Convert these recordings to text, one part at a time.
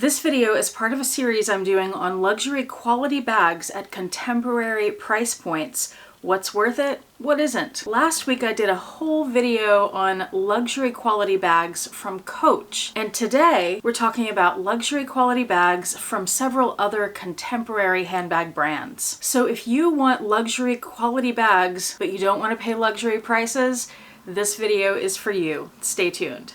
This video is part of a series I'm doing on luxury quality bags at contemporary price points. What's worth it? What isn't? Last week I did a whole video on luxury quality bags from Coach, and today we're talking about luxury quality bags from several other contemporary handbag brands. So if you want luxury quality bags but you don't want to pay luxury prices, this video is for you. Stay tuned.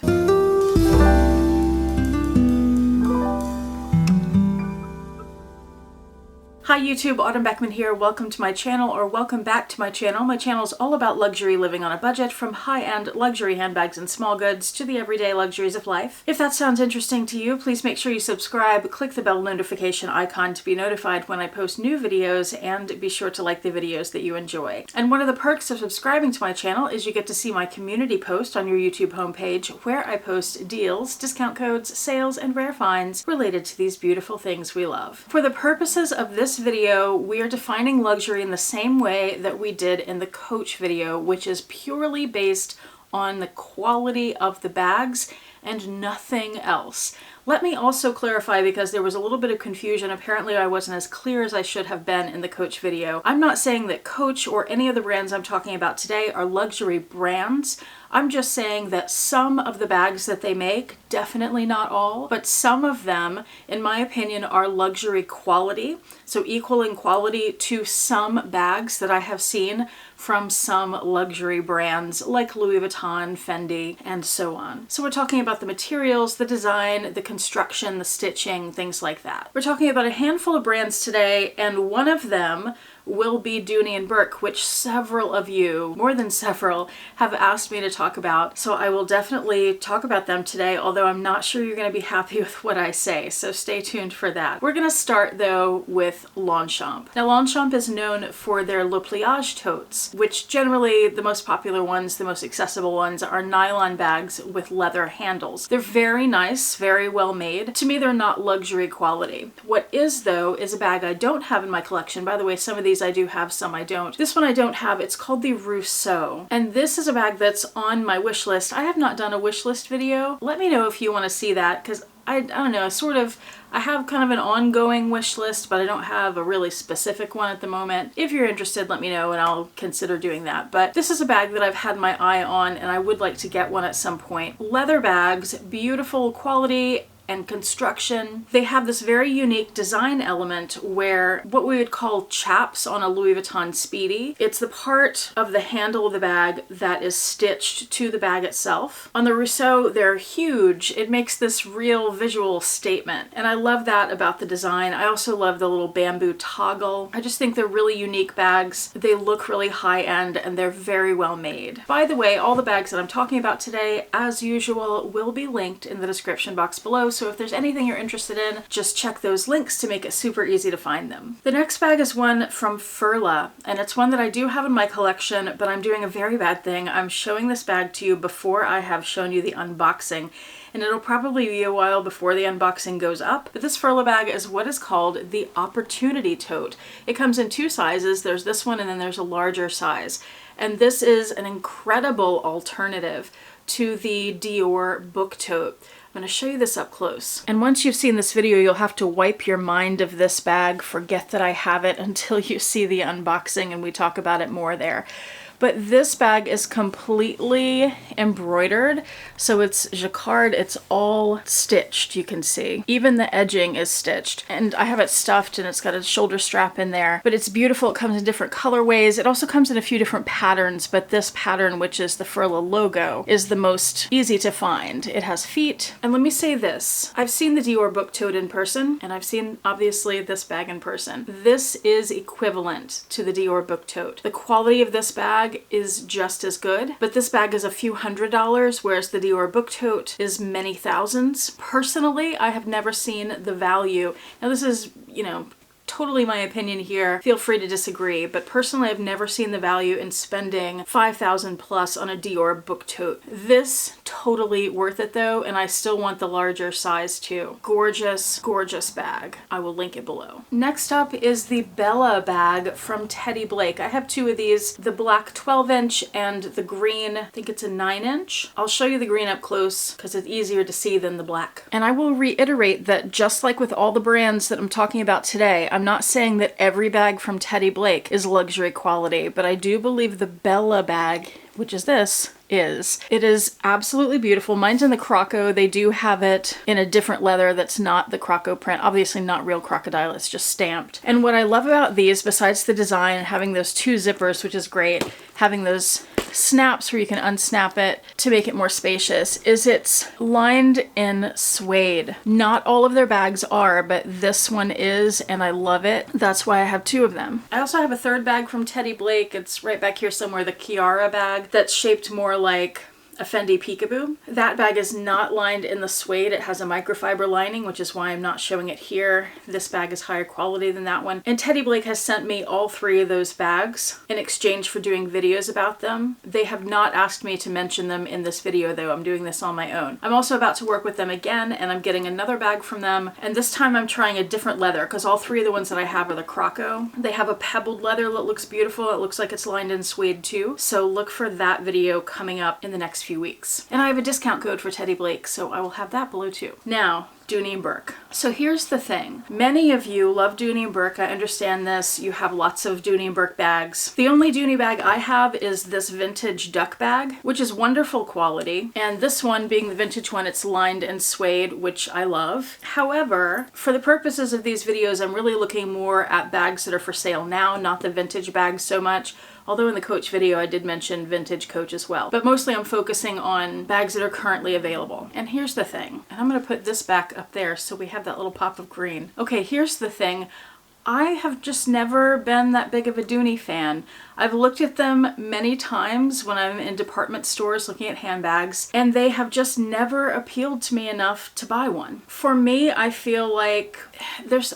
Hi YouTube, Autumn Beckman here. Welcome to my channel, or welcome back to my channel. My channel is all about luxury living on a budget, from high-end luxury handbags and small goods to the everyday luxuries of life. If that sounds interesting to you, please make sure you subscribe, click the bell notification icon to be notified when I post new videos, and be sure to like the videos that you enjoy. And one of the perks of subscribing to my channel is you get to see my community post on your YouTube homepage, where I post deals, discount codes, sales, and rare finds related to these beautiful things we love. For the purposes of this video, we are defining luxury in the same way that we did in the Coach video, which is purely based on the quality of the bags and nothing else. Let me also clarify, because there was a little bit of confusion. Apparently I wasn't as clear as I should have been in the Coach video. I'm not saying that Coach or any of the brands I'm talking about today are luxury brands. I'm just saying that some of the bags that they make, definitely not all, but some of them, in my opinion, are luxury quality. So equal in quality to some bags that I have seen from some luxury brands like Louis Vuitton, Fendi, and so on. So we're talking about the materials, the design, the construction, the stitching, things like that. We're talking about a handful of brands today, and one of them will be Dooney Bourke, which several of you, more than several, have asked me to talk about. So I will definitely talk about them today, although I'm not sure you're going to be happy with what I say, so stay tuned for that. We're going to start though with Longchamp. Now Longchamp is known for their Le Pliage totes, which generally the most popular ones, the most accessible ones, are nylon bags with leather handles. They're very nice, very well made. To me, they're not luxury quality. What is though is a bag I don't have in my collection. By the way, some of these I do have, some I don't. This one I don't have. It's called the Rousseau, and this is a bag that's on my wish list. I have not done a wish list video. Let me know if you want to see that, because I don't know, I have kind of an ongoing wish list, but I don't have a really specific one at the moment. If you're interested, let me know and I'll consider doing that. But this is a bag that I've had my eye on and I would like to get one at some point. Leather bags, beautiful quality and construction. They have this very unique design element where what we would call chaps on a Louis Vuitton Speedy. It's the part of the handle of the bag that is stitched to the bag itself. On the Rousseau, they're huge. It makes this real visual statement, and I love that about the design. I also love the little bamboo toggle. I just think they're really unique bags. They look really high-end and they're very well made. By the way, all the bags that I'm talking about today, as usual, will be linked in the description box below. So if there's anything you're interested in, just check those links to make it super easy to find them. The next bag is one from Furla, and it's one that I do have in my collection, but I'm doing a very bad thing. I'm showing this bag to you before I have shown you the unboxing, and it'll probably be a while before the unboxing goes up. But this Furla bag is what is called the Opportunity Tote. It comes in two sizes. There's this one and then there's a larger size. And this is an incredible alternative to the Dior book tote. I'm going to show you this up close. And once you've seen this video, you'll have to wipe your mind of this bag, forget that I have it until you see the unboxing and we talk about it more there. But this bag is completely embroidered, so it's jacquard, it's all stitched, you can see. Even the edging is stitched, and I have it stuffed and it's got a shoulder strap in there, but it's beautiful. It comes in different colorways. It also comes in a few different patterns, but this pattern, which is the Furla logo, is the most easy to find. It has feet, and let me say this. I've seen the Dior book tote in person, and I've seen, obviously, this bag in person. This is equivalent to the Dior book tote. The quality of this bag is just as good, but this bag is a few $100s, whereas the Dior book tote is many thousands. Personally, I have never seen the value. Now this is, you know, totally my opinion here. Feel free to disagree, but personally I've never seen the value in spending $5,000 plus on a Dior book tote. This totally worth it though, and I still want the larger size too. Gorgeous, gorgeous bag. I will link it below. Next up is the Bella bag from Teddy Blake. I have two of these, the black 12-inch and the green, I think it's a 9-inch. I'll show you the green up close because it's easier to see than the black. And I will reiterate that just like with all the brands that I'm talking about today, I'm not saying that every bag from Teddy Blake is luxury quality, but I do believe the Bella bag, which is this, it is absolutely beautiful. Mine's in the croco. They do have it in a different leather that's not the croco print. Obviously not real crocodile, it's just stamped. And what I love about these, besides the design and having those two zippers, which is great, having those snaps where you can unsnap it to make it more spacious, is it's lined in suede. Not all of their bags are, but this one is, and I love it. That's why I have two of them. I also have a third bag from Teddy Blake. It's right back here somewhere, the Kiara bag, that's shaped more like a Fendi Peekaboo. That bag is not lined in the suede. It has a microfiber lining, which is why I'm not showing it here. This bag is higher quality than that one. And Teddy Blake has sent me all three of those bags in exchange for doing videos about them. They have not asked me to mention them in this video though. I'm doing this on my own. I'm also about to work with them again, and I'm getting another bag from them. And this time I'm trying a different leather because all three of the ones that I have are the croco. They have a pebbled leather that looks beautiful. It looks like it's lined in suede too. So look for that video coming up in the next few weeks. And I have a discount code for Teddy Blake, so I will have that below too. Now, Dooney Bourke. So here's the thing. Many of you love Dooney Bourke. I understand this. You have lots of Dooney Bourke bags. The only Dooney bag I have is this vintage duck bag, which is wonderful quality. And this one being the vintage one, it's lined in suede, which I love. However, for the purposes of these videos, I'm really looking more at bags that are for sale now, not the vintage bags so much. Although in the Coach video I did mention vintage Coach as well. But mostly I'm focusing on bags that are currently available. And here's the thing. And I'm going to put this back up there so we have that little pop of green. Okay, here's the thing. I have just never been that big of a Dooney fan. I've looked at them many times when I'm in department stores looking at handbags, and they have just never appealed to me enough to buy one. For me, I feel like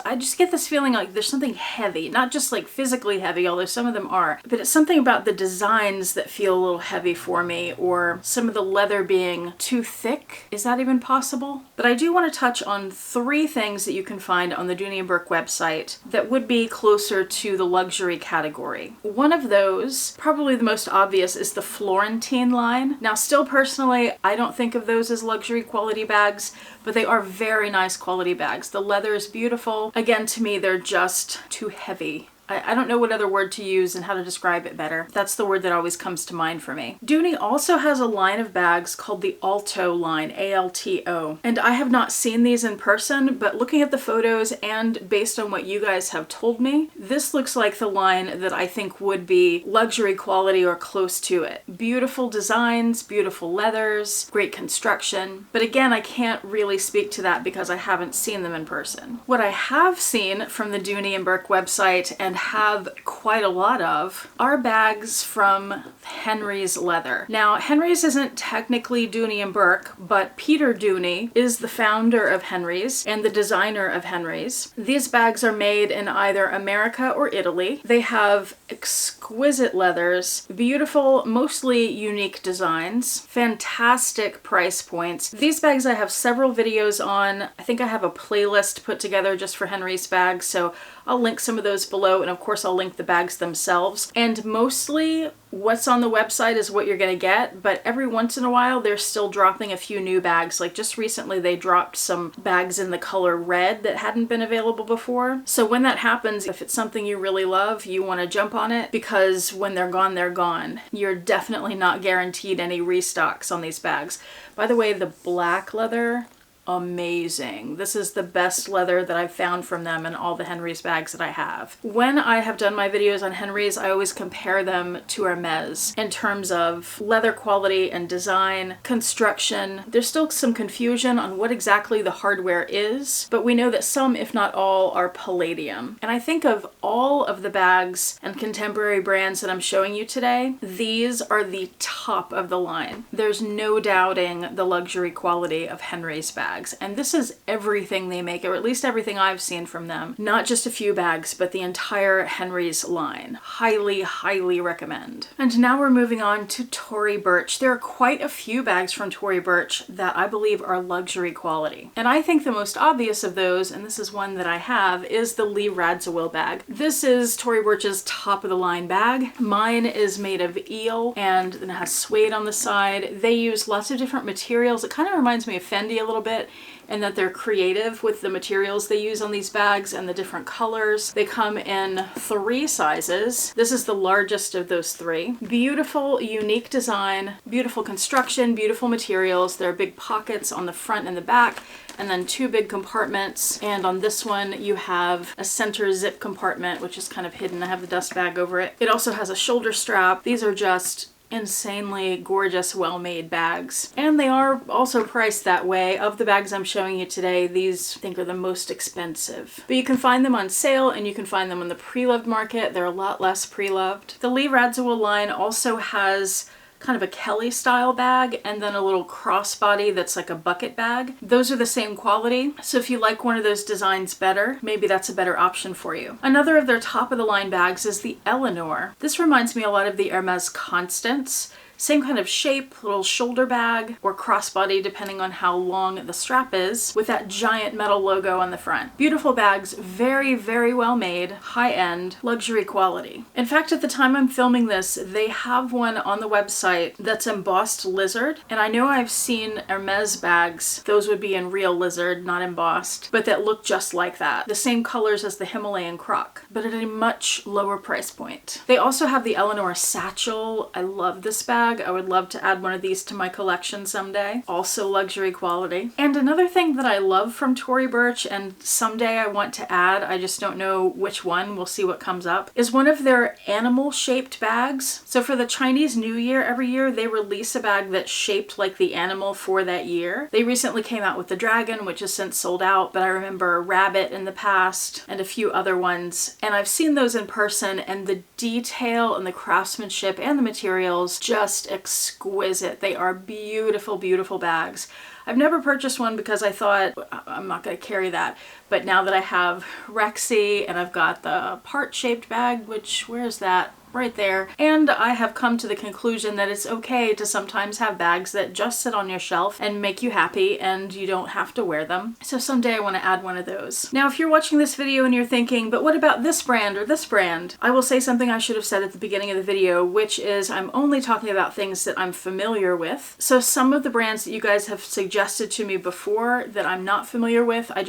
I just get this feeling like there's something heavy, not just like physically heavy, although some of them are, but it's something about the designs that feel a little heavy for me, or some of the leather being too thick. Is that even possible? But I do want to touch on three things that you can find on the Dooney Bourke website that would be closer to the luxury category. One of those, probably the most obvious, is the Florentine line. Now, still personally, I don't think of those as luxury quality bags, but they are very nice quality bags. The leather is beautiful. Again, to me, they're just too heavy. I don't know what other word to use and how to describe it better. That's the word that always comes to mind for me. Dooney also has a line of bags called the Alto line, A-L-T-O. And I have not seen these in person, but looking at the photos and based on what you guys have told me, this looks like the line that I think would be luxury quality or close to it. Beautiful designs, beautiful leathers, great construction. But again, I can't really speak to that because I haven't seen them in person. What I have seen from the Dooney & Bourke website and have quite a lot of are bags from Henry's Leather. Now, Henry's isn't technically Dooney & Bourke, but Peter Dooney is the founder of Henry's and the designer of Henry's. These bags are made in either America or Italy. They have exquisite leathers, beautiful, mostly unique designs, fantastic price points. These bags I have several videos on. I think I have a playlist put together just for Henry's bags, so I'll link some of those below, and of course I'll link the bags themselves. And mostly what's on the website is what you're gonna get, but every once in a while they're still dropping a few new bags. Like just recently they dropped some bags in the color red that hadn't been available before. So when that happens, if it's something you really love, you wanna jump on it, because when they're gone, they're gone. You're definitely not guaranteed any restocks on these bags. By the way, the black leather, amazing. This is the best leather that I've found from them in all the Henry's bags that I have. When I have done my videos on Henry's, I always compare them to Hermes in terms of leather quality and design, construction. There's still some confusion on what exactly the hardware is, but we know that some, if not all, are palladium. And I think of all of the bags and contemporary brands that I'm showing you today, these are the top of the line. There's no doubting the luxury quality of Henry's bags. bags. And this is everything they make, or at least everything I've seen from them. Not just a few bags, but the entire Henry's line. Highly, highly recommend. And now we're moving on to Tory Burch. There are quite a few bags from Tory Burch that I believe are luxury quality. And I think the most obvious of those, and this is one that I have, is the Lee Radziwill bag. This is Tory Burch's top of the line bag. Mine is made of eel and it has suede on the side. They use lots of different materials. It kind of reminds me of Fendi a little bit, and that they're creative with the materials they use on these bags and the different colors. They come in 3 sizes. This is the largest of those 3. Beautiful, unique design, beautiful construction, beautiful materials. There are big pockets on the front and the back, and then 2 big compartments. And on this one, you have a center zip compartment, which is kind of hidden. I have the dust bag over it. It also has a shoulder strap. These are just insanely gorgeous, well-made bags. And they are also priced that way. Of the bags I'm showing you today, these I think are the most expensive. But you can find them on sale and you can find them on the pre-loved market. They're a lot less pre-loved. The Lee Radziwill line also has kind of a Kelly style bag and then a little crossbody that's like a bucket bag. Those are the same quality. So if you like one of those designs better, maybe that's a better option for you. Another of their top of the line bags is the Eleanor. This reminds me a lot of the Hermes Constance. Same kind of shape, little shoulder bag or crossbody depending on how long the strap is, with that giant metal logo on the front. Beautiful bags, very, very well made, high-end, luxury quality. In fact, at the time I'm filming this, they have one on the website that's embossed lizard, and I know I've seen Hermes bags, those would be in real lizard, not embossed, but that look just like that. The same colors as the Himalayan croc, but at a much lower price point. They also have the Eleanor satchel. I love this bag. I would love to add one of these to my collection someday. Also luxury quality. And another thing that I love from Tory Burch, and someday I want to add, I just don't know which one, we'll see what comes up, is one of their animal shaped bags. So for the Chinese New Year every year, they release a bag that's shaped like the animal for that year. They recently came out with the dragon, which has since sold out, but I remember rabbit in the past and a few other ones. And I've seen those in person, and the detail and the craftsmanship and the materials just exquisite. They are beautiful, beautiful bags. I've never purchased one because I thought I'm not going to carry that. But now that I have Rexy and I've got the part-shaped bag, which, where's that? Right there. And I have come to the conclusion that it's okay to sometimes have bags that just sit on your shelf and make you happy and you don't have to wear them. So someday I want to add one of those. Now, if you're watching this video and you're thinking, but what about this brand or this brand? I will say something I should have said at the beginning of the video, which is I'm only talking about things that I'm familiar with. So some of the brands that you guys have suggested to me before that I'm not familiar with, I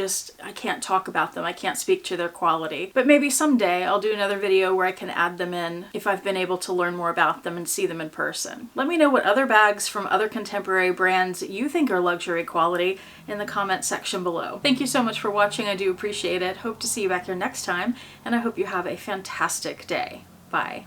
can't talk about them. I can't speak to their quality. But maybe someday I'll do another video where I can add them in if I've been able to learn more about them and see them in person. Let me know what other bags from other contemporary brands you think are luxury quality in the comment section below. Thank you so much for watching. I do appreciate it. Hope to see you back here next time, and I hope you have a fantastic day. Bye.